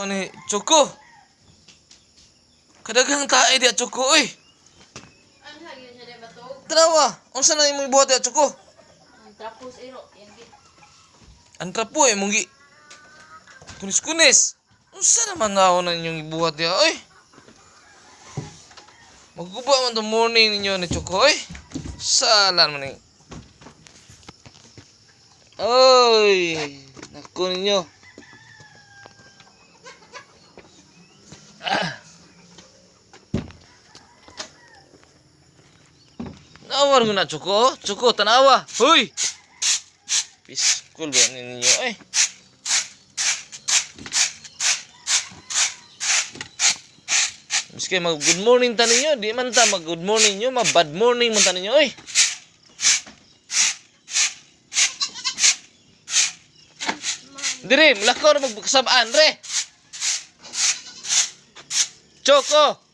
Kuha ni Choco. Kadaghang tae di at Choco, oy. Ano lagi siya di batog? Tanawa, unsa na imong ibuhat di at Choco? Ang trapos iro, yan gid. Antra po eh, munggi. Kunis-kunis. Unsa naman na na inyong ibuhat di, oy. Magkuba man to morning ninyo ni Choco, oy. Salan man ni. Oy, naku ninyo. Nawar ko na, Choco. Choco, tanawa. Hoy! Piskul ba ninyo, eh? Miski mag-good morning ta ninyo. Di man ta mag-good morning nyo. Ma-bad morning man ta ninyo, eh. Dire, mulakaw na magbukasabaan, re. Choco!